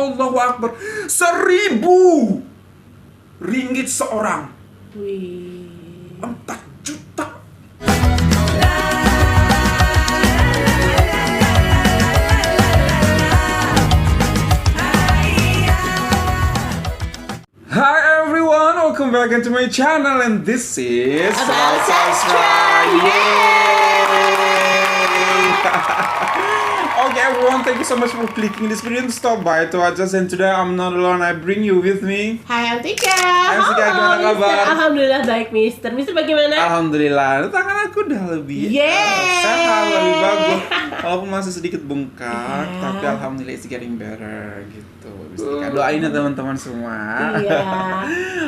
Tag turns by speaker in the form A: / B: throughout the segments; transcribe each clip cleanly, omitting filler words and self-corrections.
A: Allahu Akbar. 1.000 ringgit seorang.
B: Wih.
A: 4 juta. Hi everyone, welcome back into my channel and this is
B: About Sastra.
A: Okay everyone, thank you so much for clicking this video and stop by to watch us, and today I'm not alone, I bring you with me.
B: Hai Antika.
A: Hai Antika, gimana
B: Mister.
A: kabar?
B: Alhamdulillah baik Mister. Mister bagaimana?
A: Alhamdulillah, tangan aku udah lebih sehat, lebih bagus. Walaupun masih sedikit bengkak, tapi alhamdulillah it's getting better gitu. Mistika, doain ya teman-teman semua.
B: Iya.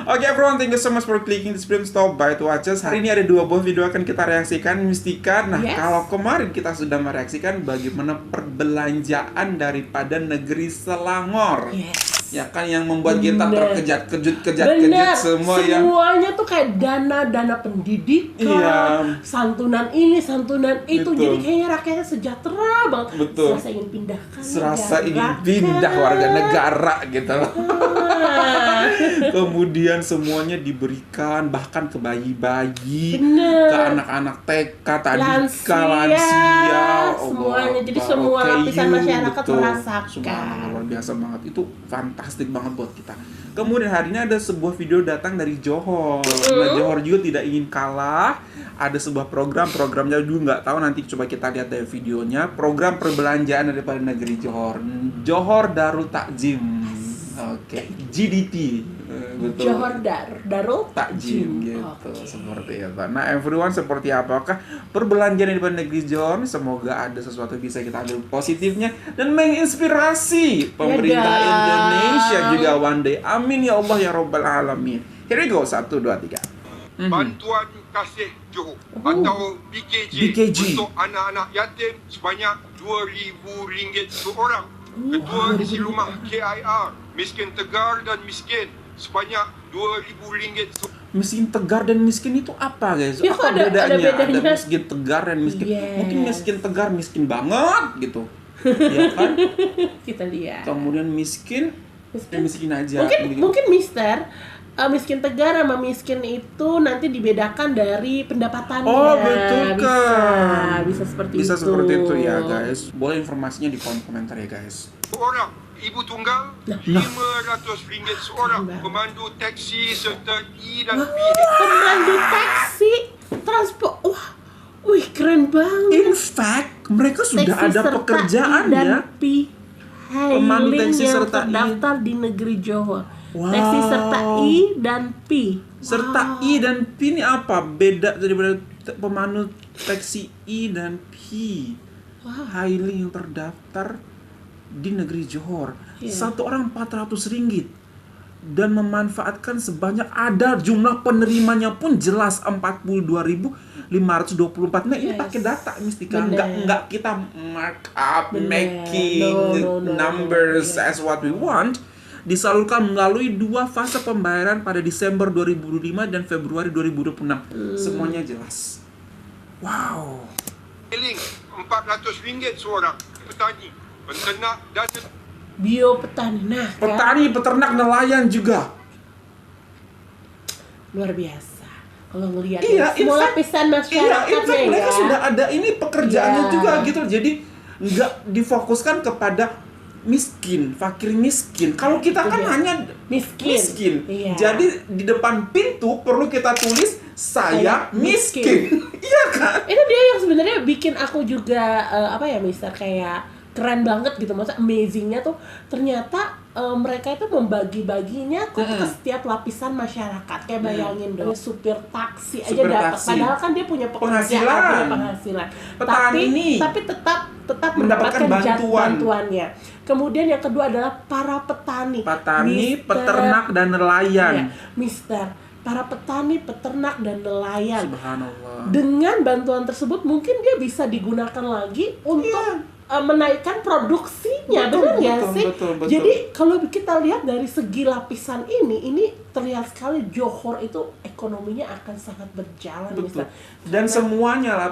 A: Oke everyone, thank you so much for clicking this video. Stop by to watch us. Hari ini ada 2 buah video akan kita reaksikan, Mistika. Nah, kalau kemarin kita sudah mereaksikan bagaimana perbelanjaan daripada negeri Selangor. Ya kan, yang membuat kita terkejut semua yang
B: semuanya tuh kayak dana pendidikan, santunan ini, santunan itu.
A: Betul.
B: Jadi kayaknya rakyatnya sejahtera banget.
A: Betul.
B: Serasa ingin pindahkan.
A: Serasa ingin pindah warga negara gitu loh. Kemudian semuanya diberikan, bahkan ke bayi-bayi, ke anak-anak TK, tadika, lansia,
B: semuanya. Jadi semua lapisan masyarakat merasakan.
A: Subhanallah, luar biasa banget. Itu fantastik banget buat kita. Kemudian hari ini ada sebuah video datang dari Johor. Nah, Johor juga tidak ingin kalah. Ada sebuah programnya juga nggak tahu, nanti coba kita lihat dari videonya. Program perbelanjaan daripada negeri Johor. Johor Darul Takjim. Oke, GDT. Betul.
B: Johor Darul
A: Takjim gitu, seperti itu. Nah everyone, seperti apakah perbelanjaan di negeri Johor? Semoga ada sesuatu bisa kita ambil positifnya dan menginspirasi pemerintah Indonesia juga one day. Amin ya Allah ya Rabbal Alamin. Here we go, 1, 2, 3.
C: Bantuan Kasih Johor atau BKJ untuk anak-anak yatim sebanyak RM2,000 seorang. Ketua isi rumah KIR miskin tegar dan miskin sebanyak RM2,000.
A: Miskin tegar dan miskin itu apa guys?
B: Ya,
A: apa
B: ada
A: bedanya?
B: bedanya.
A: Ada miskin tegar dan miskin. Mungkin miskin tegar miskin banget gitu. Ya kan?
B: Kita lihat.
A: Kemudian miskin aja.
B: Mungkin Mister, miskin tegar sama miskin itu nanti dibedakan dari pendapatannya.
A: Oh betul kan.
B: Bisa seperti
A: Bisa
B: itu.
A: seperti itu ya guys. Boleh informasinya di kolom komentar ya guys.
C: Seorang ibu tunggal RM500 seorang. Pemandu taksi serta E dan P.
B: Pemandu taksi, transport. Wih keren banget.
A: In fact, mereka sudah
B: Taksi
A: ada
B: serta
A: pekerjaan
B: I dan
A: ya.
B: P.
A: Pemandu taksi
B: yang
A: serta I.
B: terdaftar di negeri Johor.
A: Wow.
B: Taksi serta I dan P.
A: Serta I dan P ini apa? Beda daripada pemandu taksi I dan P. Hailing yang terdaftar di negeri Johor. Satu orang RM400 dan memanfaatkan sebanyak, ada jumlah penerimanya pun jelas 42.524. Nah ini pakai data Mistika, enggak kita mark up making numbers as what we want. Disalurkan melalui 2 fase pembayaran pada Desember 2025 dan Februari 2026. Semuanya jelas. Wow.
C: Hailing RM400 seorang. Petani, peternak dan
B: Bio petani. Nah,
A: Petani, peternak, nelayan juga.
B: luar biasa. Kalau ngelihat
A: in
B: semua
A: fact,
B: lapisan masyarakatnya
A: mereka
B: ya.
A: sudah ada ini pekerjaannya juga gitu. Jadi nggak difokuskan kepada miskin, fakir miskin. Kalau kita kan hanya miskin.
B: Iya.
A: Jadi di depan pintu perlu kita tulis saya miskin. Iya kan?
B: Itu dia yang sebenarnya bikin aku juga Mister, kayak keren banget gitu. Maksudnya amazingnya tuh ternyata mereka itu membagi-baginya ke setiap lapisan masyarakat. Kayak bayangin dong, supir taksi aja dapat, padahal kan dia punya pekerjaan, penghasilan.
A: Petani.
B: Tapi tetap mendapatkan bantuannya. Kemudian yang kedua adalah para petani,
A: peternak dan nelayan.
B: Ya, Mister, para petani, peternak dan nelayan.
A: Subhanallah.
B: Dengan bantuan tersebut mungkin dia bisa digunakan lagi untuk menaikkan produksinya, benar nggak sih?
A: Betul.
B: Jadi kalau kita lihat dari segi lapisan ini terlihat sekali Johor itu ekonominya akan sangat berjalan.
A: Betul. Dan semuanya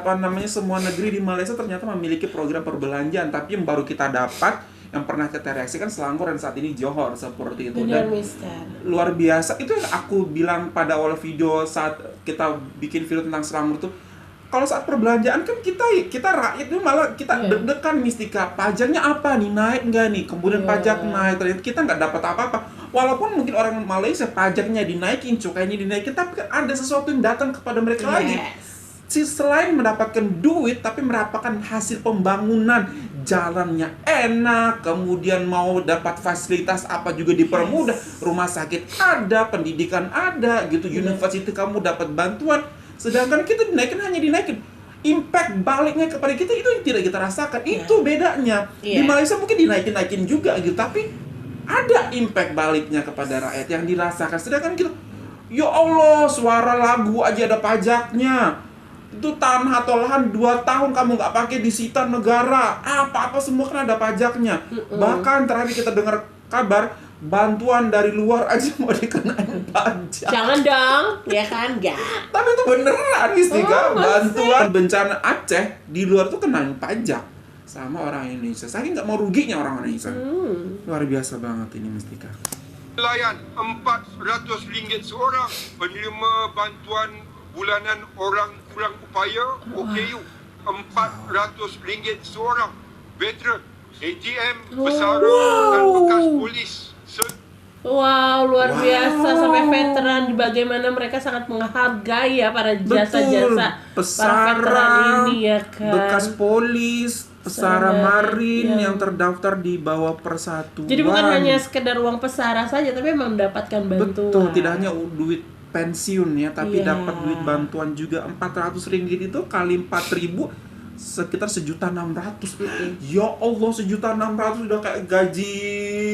A: semua negeri di Malaysia ternyata memiliki program perbelanjaan, tapi yang baru kita dapat yang pernah kita reaksikan Selangor dan saat ini Johor seperti itu.
B: Benar,
A: Dan
B: Mister.
A: luar biasa. Itu yang aku bilang pada awal video saat kita bikin video tentang Selangor tuh, kalau saat perbelanjaan kan kita rakyat itu malah kita deg-degan Mistika, pajaknya apa nih, naik nggak nih, kemudian pajak naik, ternyata kita nggak dapat apa-apa. Walaupun mungkin orang Malaysia pajaknya dinaikin, cukainya dinaikin, tapi kan ada sesuatu yang datang kepada mereka lagi. Selain mendapatkan duit, tapi mendapatkan hasil pembangunan, jalannya enak, kemudian mau dapat fasilitas apa juga dipermudah, rumah sakit ada, pendidikan ada, gitu, universitas kamu dapat bantuan. Sedangkan kita hanya dinaikin. Impact baliknya kepada kita itu yang tidak kita rasakan. Itu bedanya. Di Malaysia mungkin dinaikin juga gitu, tapi ada impact baliknya kepada rakyat yang dirasakan. Sedangkan kita, ya Allah, suara lagu aja ada pajaknya. Itu tanah atau lahan 2 tahun kamu nggak pakai disita negara. Apa-apa semua kan ada pajaknya. Bahkan terakhir kita dengar kabar, bantuan dari luar aja mau dikenain pajak.
B: Jangan dong, ya kan? Enggak.
A: Tapi itu beneran, Mistika. Bantuan bencana Aceh di luar tuh kenain pajak sama orang Indonesia. Saking nggak mau ruginya orang Indonesia. Luar biasa banget ini, Mistika.
C: Nelayan RM400 seorang, penerima bantuan bulanan orang kurang upaya OKU RM400 seorang, veteran ATM, pesara dan bekas polis.
B: Wow, luar biasa, sampai veteran, bagaimana mereka sangat menghargai ya para jasa-jasa para veteran ini ya kan.
A: Bekas polis, pesara marin yang terdaftar di bawah persatuan.
B: Jadi bukan hanya sekedar uang pesara saja, tapi memang mendapatkan bantuan.
A: Betul, tidak hanya duit pensiun ya, tapi dapat duit bantuan juga. RM400 itu kali 4.000 sekitar 1.600.000. Ya Allah, 1.600.000 udah kayak gaji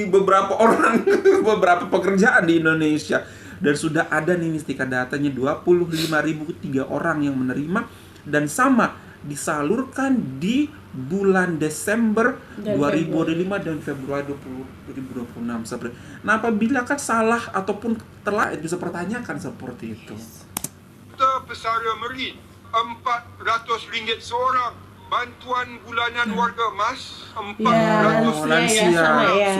A: beberapa orang, beberapa pekerjaan di Indonesia. Dan sudah ada nih Mistika datanya 25.003 orang yang menerima, dan sama disalurkan di bulan Desember 2005 dan Februari 2026 seperti. Nah, apabila kan salah ataupun telat bisa pertanyakan seperti itu.
C: Pesara Merin RM400 seorang, bantuan bulanan warga MAS RM400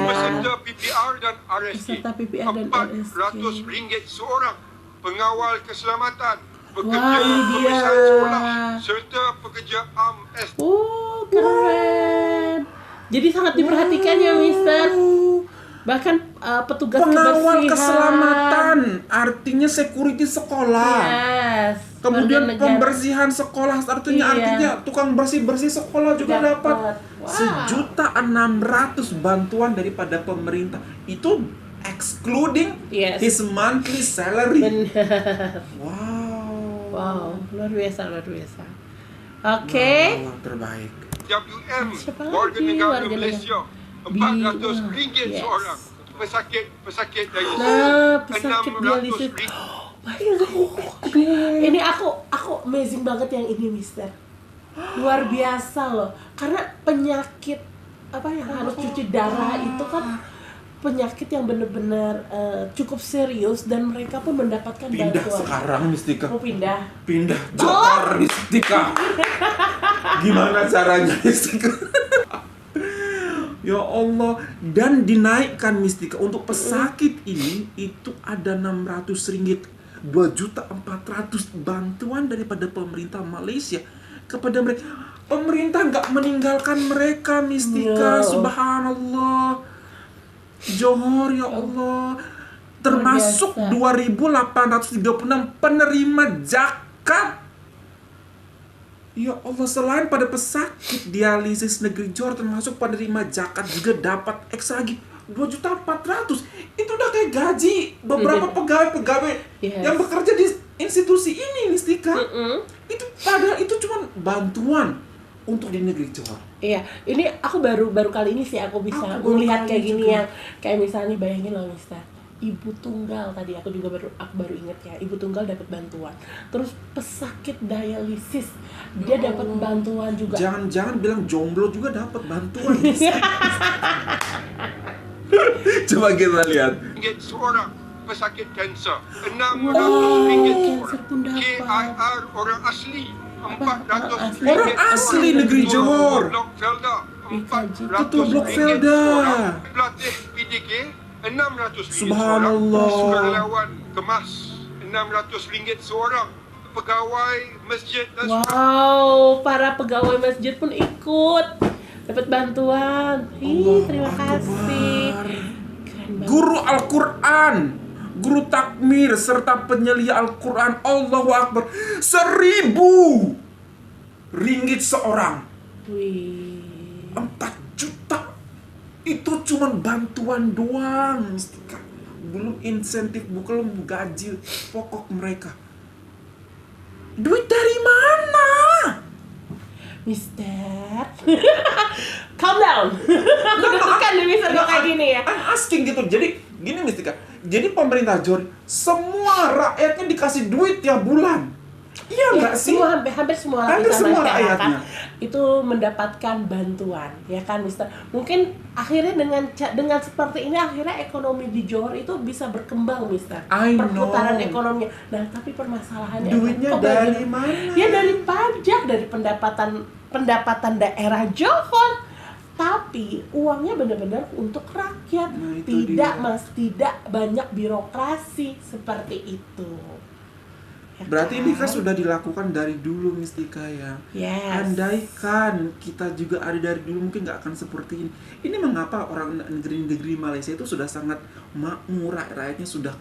C: peserta PPR dan RSK RM400 seorang, pengawal keselamatan, pekerja pemeriksaan sekolah serta pekerja AMS.
B: Keren. Jadi sangat diperhatikan ya, Mister. Bahkan petugas
A: pengawal keselamatan, artinya security sekolah. Kemudian pembersihan sekolah, artinya tukang bersih-bersih sekolah juga dapat. 1.600.000 bantuan daripada pemerintah. Itu excluding his monthly salary.
B: Benar. Wow, luar biasa. Oke.
A: Terbaik.
C: WM, warga negara Malaysia, RM400 seorang, pesakit dialisis RM600.
B: Ini aku amazing banget yang ini, Mister. Luar biasa loh. Karena penyakit yang harus cuci darah itu kan penyakit yang benar-benar cukup serius, dan mereka pun mendapatkan bantuan.
A: Pindah sekarang, Mistika.
B: Mau pindah?
A: Pindah Johor, Mistika. Gimana caranya, Mistika? Ya Allah, dan dinaikkan, Mistika, untuk pesakit ini itu ada RM600, 2.400.000 bantuan daripada pemerintah Malaysia kepada mereka. Pemerintah nggak meninggalkan mereka, Mistika. Subhanallah. Johor, ya Allah, termasuk 2.836 penerima zakat. Ya Allah, selain pada pesakit dialisis negeri Johor, termasuk penerima zakat juga dapat ekstra lagi 2.400.000. Itu udah kayak gaji beberapa pegawai yang bekerja di institusi ini, Mistika. Itu padahal itu cuma bantuan untuk di negeri Johor.
B: Iya, ini aku baru kali ini sih aku bisa melihat kayak gini yang kayak misalnya bayangin loh, Mister. Ibu tunggal tadi aku baru inget ya, ibu tunggal dapat bantuan. Terus pesakit dialisis dia dapat bantuan juga.
A: Jangan bilang jomblo juga dapat bantuan. Coba kita lihat.
C: Seorang pesakit kanser, RM600 seorang. KIR orang asli, RM400.
A: Orang asli negeri Johor.
C: RM400
A: Blok Velda.
C: seorang. Pelatih PDK RM600
A: Subhanallah.
C: seorang. Sukarelawan kemas RM600 seorang. Pegawai masjid dan
B: Wow, para pegawai masjid pun ikut dapat bantuan. Ih, terima kasih. Keren banget.
A: Guru Al-Quran, guru takmir, serta penyelia Al-Quran, Allahu Akbar, RM1.000 seorang.
B: Wih.
A: 4 juta. Itu cuma bantuan doang, Mistika. Belum insentif, belum gaji pokok mereka. Duit dari mana?
B: Mister, calm down. Bukan nih Mister kok kayak gini ya.
A: I'm asking gitu. Jadi gini Mistika. Jadi pemerintah Johor semua rakyatnya dikasih duit tiap bulan. Iya
B: Ya,
A: nggak sih?
B: hampir semua
A: Hampir
B: lapisan
A: semua
B: masyarakat
A: rakyatnya.
B: itu mendapatkan bantuan, ya kan, Mister? Mungkin akhirnya dengan seperti ini akhirnya ekonomi di Johor itu bisa berkembang, Mister.
A: I
B: Perputaran
A: know.
B: ekonominya. Nah, tapi permasalahannya
A: Duitnya
B: kok
A: dari
B: banyak-
A: mana?
B: Ya dari pajak, dari pendapatan daerah Johor. Tapi uangnya benar-benar untuk rakyat.
A: Nah, itu
B: Tidak,
A: dia.
B: Mas, tidak banyak birokrasi seperti itu. Ya
A: Berarti ini kan
B: kan?
A: sudah dilakukan dari dulu Mistika ya.
B: Yes.
A: Andaikan kita juga ada dari dulu mungkin nggak akan seperti ini. Ini mengapa orang negeri-negeri Malaysia itu sudah sangat makmur, rakyatnya sudah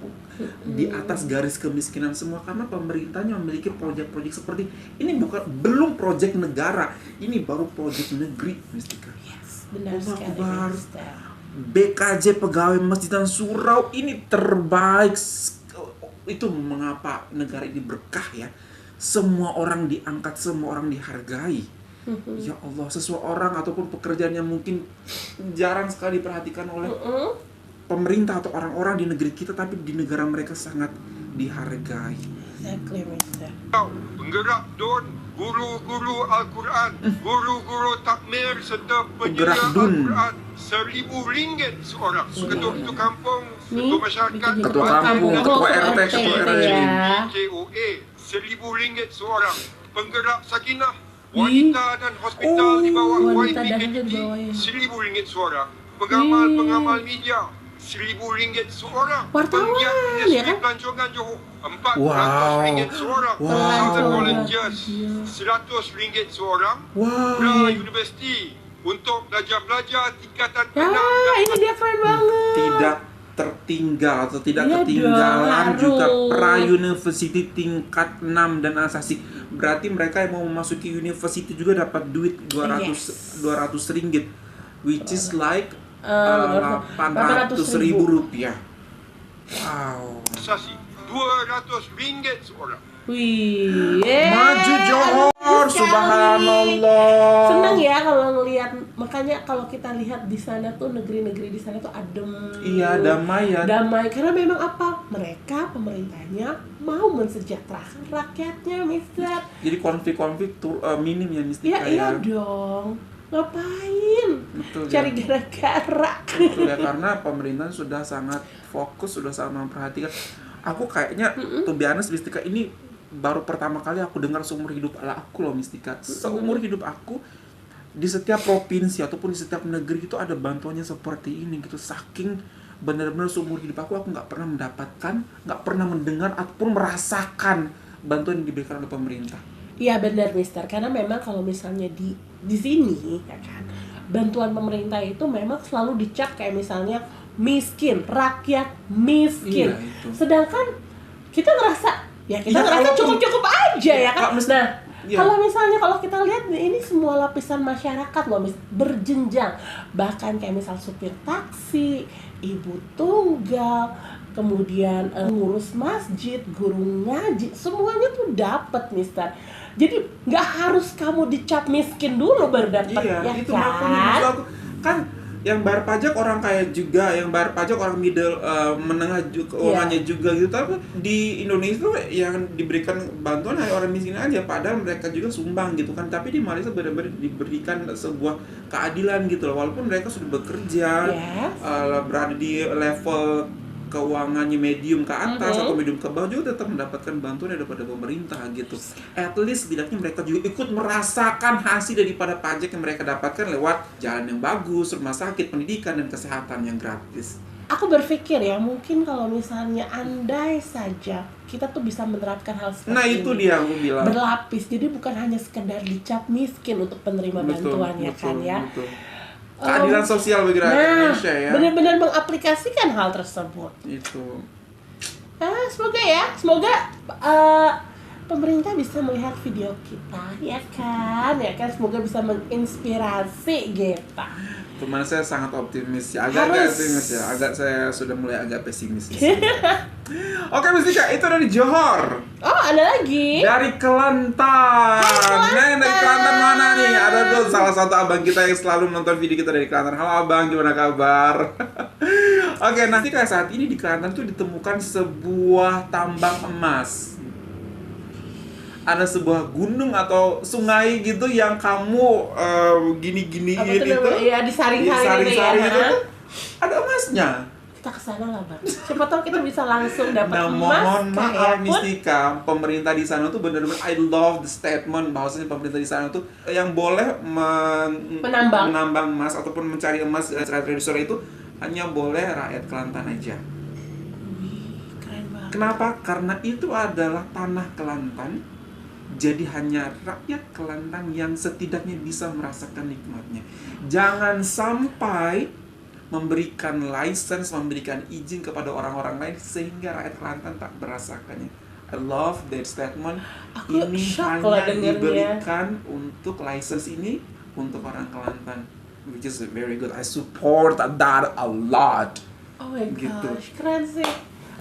A: di atas garis kemiskinan semua karena pemerintahnya memiliki proyek-proyek seperti ini. Belum proyek negara, ini baru proyek negeri Mistika.
B: Yes, benar
A: Allah
B: sekali,
A: Akbar.
B: Mister.
A: BKJ Pegawai Masjid dan Surau ini terbaik. Itu mengapa negara ini berkah ya. Semua orang diangkat, semua orang dihargai. Ya Allah, seseorang ataupun pekerjaan yang mungkin jarang sekali diperhatikan oleh pemerintah atau orang-orang di negeri kita, tapi di negara mereka sangat dihargai.
B: Exactly, Mister.
C: penggerak DUN, guru-guru Al-Quran, guru-guru takmir serta penyelia
A: Penggerak DUN.
C: Al-Quran RM1,000 seorang. Ketua-ketua kampung,
B: Nih,
C: ketua masyarakat,
B: bikin
A: Ketua kampung, ketua RT, ketua RW.
B: ya.
C: KOA RM1,000 seorang. Penggerak Sakinah, wanita dan hospital di bawah
B: wanita dan
C: YPKT
B: di bawah ya.
C: RM1,000 seorang. Pengamal-pengamal media RM1,000 seorang.
B: Wartawan,
C: Penggiat
B: ya
C: industri
B: kan?
C: pelancongan Johor
A: Wow.
C: RM400 seorang.
A: Wow.
C: Southern
B: Wow.
C: Volunteers RM100 seorang.
A: Wow.
C: University untuk pelajar-pelajar tingkatan 6
B: Ah, ini dia keren banget.
A: Tidak tertinggal atau tidak
B: Iya
A: ketinggalan
B: dong,
A: juga
B: harus.
A: pra university tingkat 6 dan asasi. Berarti mereka yang mau memasuki university juga dapat duit 200 ringgit, which is like 800.000 rupiah. Wow.
C: asasi RM200 seorang.
B: Wih,
A: Maju Johor,
B: sekali.
A: subhanallah.
B: Senang ya kalau ngelihat, makanya kalau kita lihat di sana tuh negeri-negeri di sana tuh adem.
A: Iya, damai ya.
B: Damai karena memang apa? Mereka pemerintahnya mau mensejahterakan rakyatnya, Mister.
A: Jadi konflik-konflik minim ya
B: Ya
A: Mistika
B: iya
A: ya.
B: dong. Ngapain?
A: Betul ya.
B: Cari gara-gara.
A: Betul ya, karena pemerintah sudah sangat fokus, sudah sangat memperhatikan. Aku kayaknya to be honest, Mistika, ini baru pertama kali aku dengar seumur hidup aku loh Mistika. Seumur hidup aku di setiap provinsi ataupun di setiap negeri itu ada bantuannya seperti ini gitu. Saking benar-benar seumur hidup aku nggak pernah mendapatkan, nggak pernah mendengar ataupun merasakan bantuan yang diberikan oleh pemerintah.
B: Iya benar, Mister, karena memang kalau misalnya di sini ya kan, bantuan pemerintah itu memang selalu dicap kayak misalnya miskin, rakyat miskin.
A: Iya, itu.
B: Sedangkan kita ngerasa ya kita
A: Iya,
B: ngerasa
A: kalau-
B: cukup-cukup aja ya kan.
A: Kak, mesti-
B: Nah,
A: iya.
B: kalau misalnya kalau kita lihat nih, ini semua lapisan masyarakat loh, berjenjang. Bahkan kayak misal supir taksi, ibu tunggal, kemudian ngurus masjid, guru ngaji, semuanya tuh dapat, Mister. Jadi nggak harus kamu dicap miskin dulu baru dapat,
A: Iya,
B: ya
A: itu
B: kan?
A: makanya maksud aku kan yang bayar pajak orang kaya juga, yang bayar pajak orang middle menengah juga, keuangannya juga gitu. Tapi di Indonesia tuh yang diberikan bantuan hanya orang miskin aja, padahal mereka juga sumbang gitu kan. Tapi di Malaysia benar-benar diberikan sebuah keadilan gitu loh, walaupun mereka sudah bekerja,
B: Yes.
A: berada di level keuangannya medium ke atas atau medium ke bawah juga tetap mendapatkan bantuan daripada pemerintah gitu. At least setidaknya mereka juga ikut merasakan hasil daripada pajak yang mereka dapatkan lewat jalan yang bagus, rumah sakit, pendidikan, dan kesehatan yang gratis.
B: Aku berpikir ya, mungkin kalau misalnya andai saja kita tuh bisa menerapkan hal seperti
A: Nah
B: ini.
A: itu dia aku bilang.
B: Berlapis, jadi bukan hanya sekedar dicap miskin untuk penerima bantuan ya kan ya.
A: Betul. Keadilan sosial bagi rakyat Indonesia ya.
B: Benar-benar mengaplikasikan hal tersebut.
A: Itu.
B: Semoga pemerintah bisa melihat video kita ya kan, semoga bisa menginspirasi kita.
A: Cuman saya sangat optimis ya, saya sudah mulai agak pesimis. Oke Mustika, itu dari Johor.
B: Oh ada lagi?
A: Dari Kelantan. Dari Kelantan mana nih? Ada tuh salah satu abang kita yang selalu menonton video kita dari Kelantan. Halo abang, gimana kabar? Oke, nanti kayak saat ini di Kelantan tuh ditemukan sebuah tambang emas. Ada sebuah gunung atau sungai gitu yang kamu gini-giniin itu.
B: Iya, disaring-saring
A: gitu. Ada emasnya.
B: Kita kesana lah bang. Siapa tahu kita bisa langsung dapat emas.
A: Mohon maaf Mistika, pemerintah di sana tuh benar-benar I love the statement bahwasanya pemerintah di sana tuh yang boleh menambang emas ataupun mencari emas secara tradisional itu hanya boleh rakyat Kelantan aja.
B: Keren banget.
A: Kenapa? Karena itu adalah tanah Kelantan. Jadi hanya rakyat Kelantan yang setidaknya bisa merasakan nikmatnya. Jangan sampai memberikan license, memberikan izin kepada orang-orang lain sehingga rakyat Kelantan tak merasakannya. I love that statement.
B: Aku
A: ini hanya diberikan untuk license ini untuk orang Kelantan, which is very good. I support that a lot.
B: Oh my
A: Gitu.
B: gosh, keren sih.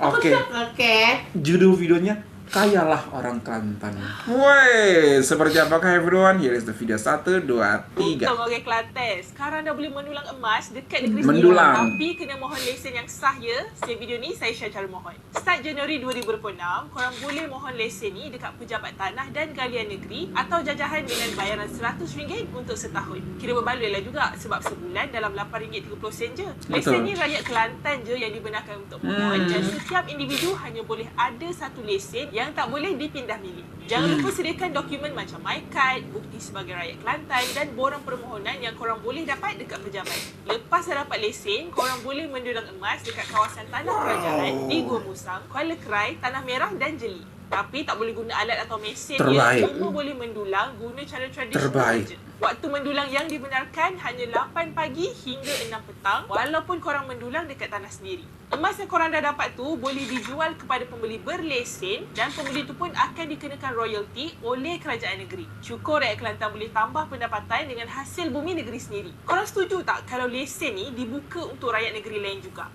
A: Oke. Judul videonya Kayalah Orang Kelantan. Woi, seperti apakah everyone? Here is the video 1, 2, 3.
D: Untuk orang Kelantan, sekarang dah boleh mendulang emas dekat negeri
A: Mendulang.
D: sendiri. Tapi kena mohon lesen yang sah ya. Setiap video ni saya share cara mohon. Start Januari 2026, korang boleh mohon lesen ni dekat Pejabat Tanah dan Galian Negeri atau jajahan dengan bayaran RM100 untuk setahun. Kira berbaloi lah juga sebab sebulan dalam RM8.30 je. Lesen ni rakyat Kelantan je yang dibenarkan untuk mohon dan setiap individu hanya boleh ada satu lesen yang tak boleh dipindah milih. Jangan lupa sediakan dokumen macam MyCard, bukti sebagai rakyat Kelantan dan borang permohonan yang korang boleh dapat dekat pejabat. Lepas dah dapat lesen, korang boleh mendulang emas dekat kawasan Tanah Kerajaan di Gua Musang, Kuala Kerai, Tanah Merah dan Jeli. Tapi tak boleh guna alat atau mesin ya. Cuma boleh mendulang guna cara tradisional saja. Waktu mendulang yang dibenarkan hanya 8 pagi hingga 6 petang walaupun korang mendulang dekat tanah sendiri. Emas yang korang dah dapat tu boleh dijual kepada pembeli berlesen dan pembeli tu pun akan dikenakan royalty oleh kerajaan negeri. Syukur rakyat Kelantan boleh tambah pendapatan dengan hasil bumi negeri sendiri. Korang setuju tak kalau lesen ni dibuka untuk rakyat negeri lain juga?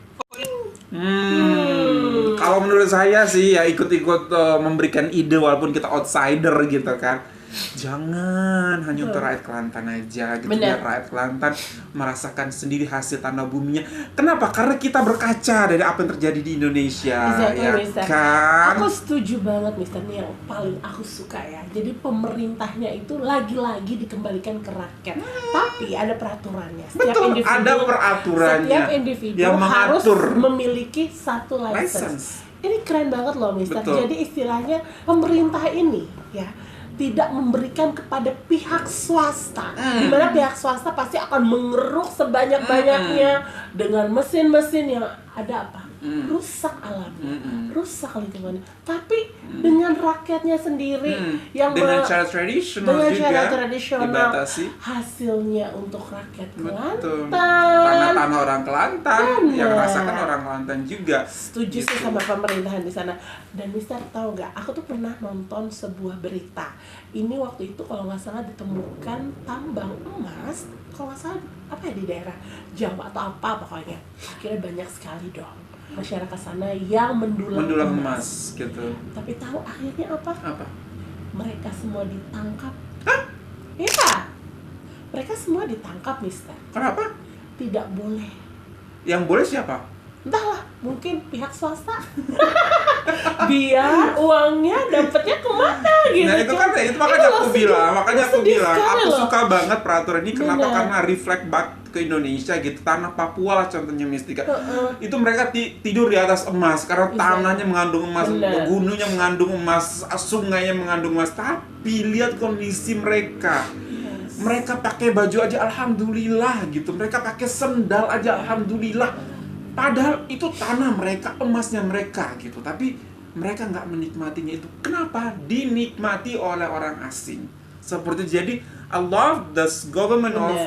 A: Kalau menurut saya sih ya ikut-ikut memberikan ide walaupun kita outsider gitu kan. Jangan hanya untuk rakyat Kelantan aja gitu. Biar rakyat Kelantan merasakan sendiri hasil tanah buminya. Kenapa? Karena kita berkaca dari apa yang terjadi di Indonesia.
B: Mister.
A: Kan?
B: Aku setuju banget Mister, ini yang paling aku suka ya. Jadi pemerintahnya itu lagi-lagi dikembalikan ke rakyat. Tapi ada peraturannya.
A: Betul, ada peraturannya.
B: Setiap individu
A: yang
B: harus
A: mengatur
B: memiliki satu license. Ini keren banget loh Mister.
A: Betul.
B: Jadi istilahnya pemerintah ini ya tidak memberikan kepada pihak swasta, di mana pihak swasta pasti akan mengeruk sebanyak-banyaknya dengan mesin-mesin yang ada apa? Rusak alamnya, rusak lingkungannya. Tapi dengan rakyatnya sendiri yang
A: dengan cara tradisional dibatasi
B: hasilnya untuk rakyat Kelantan.
A: Tanah-tanah orang Kelantan yang rasakan orang Kelantan juga.
B: Setuju sih sama pemerintahan di sana. Dan Mister tahu nggak? Aku tuh pernah nonton sebuah berita. Ini waktu itu kalau nggak salah ditemukan tambang emas. Kalau nggak salah apa ya di daerah Jawa atau apa pokoknya. Akhirnya banyak sekali dong masyarakat sana yang mendulang
A: emas gitu.
B: Tapi tahu akhirnya apa?
A: Apa?
B: Mereka semua ditangkap. Hah? Iya. Mereka semua ditangkap, Mister.
A: Kenapa?
B: Tidak boleh.
A: Yang boleh siapa?
B: Entahlah, mungkin pihak swasta. Biar uangnya dapatnya kemana gitu.
A: Nah itu kan makanya aku bilang, aku suka banget peraturan ini. Kenapa? Karena reflect back ke Indonesia gitu, tanah Papua lah contohnya Mistika. Itu mereka tidur di atas emas karena tanahnya mengandung emas, gunungnya mengandung emas, sungainya mengandung emas. Tapi lihat kondisi mereka. Mereka pakai baju aja alhamdulillah gitu. Mereka pakai sendal aja alhamdulillah. Padahal itu tanah mereka, emasnya mereka gitu. Tapi mereka nggak menikmatinya itu. Kenapa? Dinikmati oleh orang asing. Seperti jadi Allah, the government of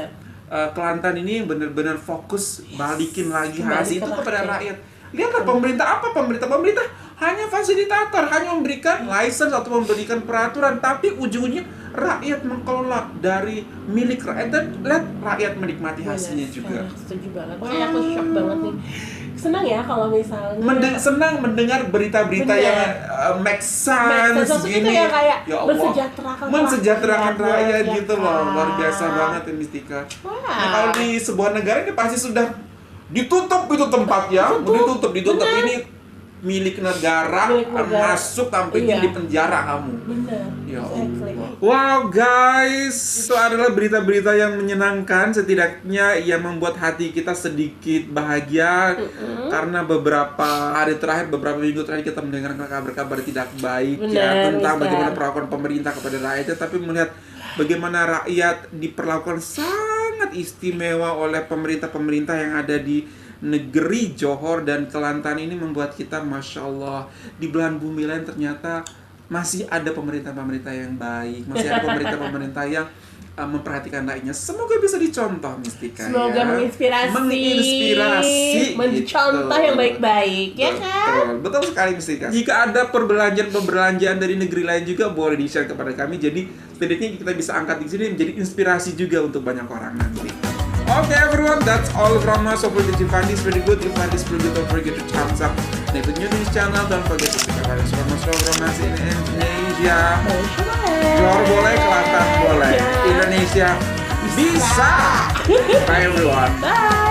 A: Kelantan ini benar-benar fokus balikin lagi hasil itu kepada rakyat. Lihatlah pemerintah apa? Pemerintah hanya fasilitator, hanya memberikan license atau memberikan peraturan, tapi ujung-ujungnya rakyat mengelola dari milik rakyat dan lihat rakyat menikmati hasilnya juga.
B: Setuju banget. Makanya aku shock banget nih. Senang ya kalau misalnya
A: senang mendengar berita-berita yang make sense gini.
B: Ya, kayak
A: ya Allah, mensejahterakan rakyat
B: ya
A: gitu loh. Luar biasa banget ya Mistika. Nah, kalau di sebuah negara ini pasti sudah ditutup itu tempatnya, ditutup. Ini milik negara, masuk sampai di penjara kamu.
B: Bener.
A: Ya Allah. Wow guys, itu adalah berita-berita yang menyenangkan, setidaknya yang membuat hati kita sedikit bahagia karena beberapa hari terakhir, beberapa minggu terakhir kita mendengarkan kabar-kabar tidak baik tentang bagaimana perlakuan pemerintah kepada rakyatnya, tapi melihat bagaimana rakyat diperlakukan sangat istimewa oleh pemerintah-pemerintah yang ada di negeri Johor dan Kelantan ini membuat kita Masya Allah, di belahan bumi lain ternyata masih ada pemerintah-pemerintah yang baik, masih ada pemerintah-pemerintah yang memperhatikan rakyatnya. Semoga bisa dicontoh Mistika.
B: Semoga menginspirasi, mencontoh
A: gitu.
B: Yang baik-baik, ya kan?
A: Betul sekali Mistika. Jika ada perbelanjaan dari negeri lain juga boleh di-share kepada kami. Jadi setidaknya kita bisa angkat di sini menjadi inspirasi juga untuk banyak orang nanti. Okay everyone, that's all from us. Hopefully that you find this very good. If you find this very good, don't forget to thumbs up. And if you're new to this channel, don't forget to subscribe from us in Indonesia. Johor boleh, Kelantan boleh, Indonesia bisa. Bye everyone.
B: Bye.